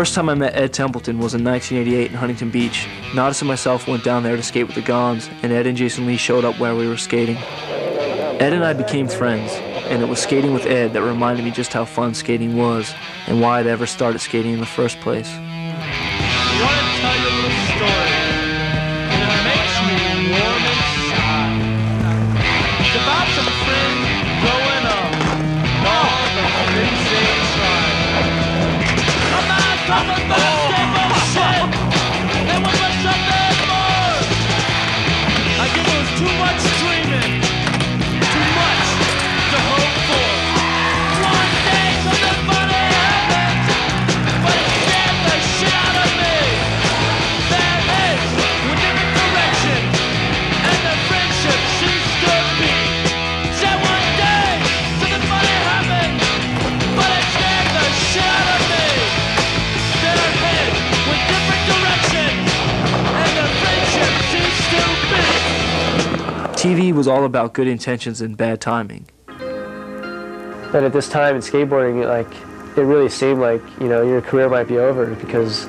first time I met Ed Templeton was in 1988 in Huntington Beach. Nodis and myself went down there to skate with the Gons, and Ed and Jason Lee showed up where we were skating. Ed and I became friends, and it was skating with Ed that reminded me just how fun skating was and why I'd ever started skating in the first place. I want to tell you a little story, and it makes me warm inside. It's about some friends growing up, all the things they tried. I'm not talking about stable shit, there was something more. I guess it was too much dreaming, too much to hope for. One day something funny happens, but it scared the shit out of me. Their heads were different direction, and the friendship ceased to be. Said one day something funny happened, but it scared the shit out of me. Their heads were different direction, and the friendship ceased to be. TV was all about good intentions and bad timing. But at this time in skateboarding, it really seemed like, your career might be over because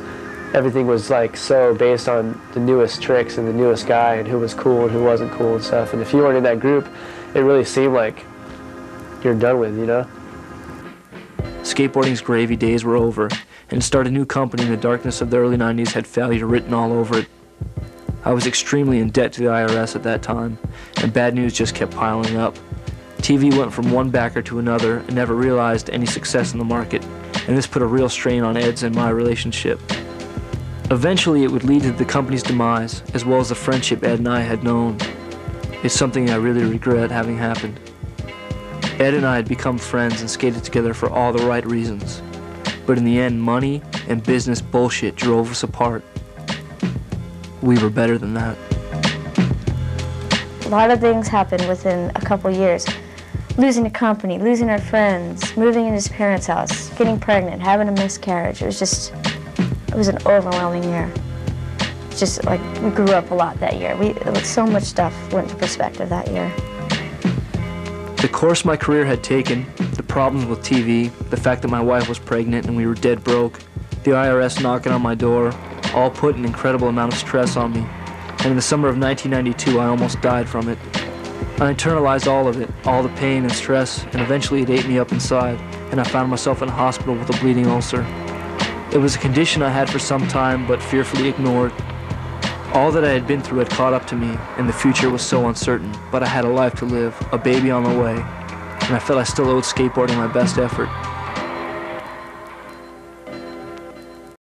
everything was so based on the newest tricks and the newest guy and who was cool and who wasn't cool and stuff. And if you weren't in that group, it really seemed like you're done with, Skateboarding's gravy days were over, and to start a new company in the darkness of the early 90s had failure written all over it. I was extremely in debt to the IRS at that time, and bad news just kept piling up. TV went from one backer to another and never realized any success in the market, and this put a real strain on Ed's and my relationship. Eventually, it would lead to the company's demise, as well as the friendship Ed and I had known. It's something I really regret having happened. Ed and I had become friends and skated together for all the right reasons, but in the end, money and business bullshit drove us apart. We were better than that. A lot of things happened within a couple years. Losing a company, losing our friends, moving in his parents' house, getting pregnant, having a miscarriage. It was an overwhelming year. Just we grew up a lot that year. So much stuff went into perspective that year. The course my career had taken, the problems with TV, the fact that my wife was pregnant and we were dead broke, the IRS knocking on my door, all put an incredible amount of stress on me. And in the summer of 1992, I almost died from it. I internalized all of it, all the pain and stress, and eventually it ate me up inside, and I found myself in a hospital with a bleeding ulcer. It was a condition I had for some time, but fearfully ignored. All that I had been through had caught up to me, and the future was so uncertain, but I had a life to live, a baby on the way, and I felt I still owed skateboarding my best effort.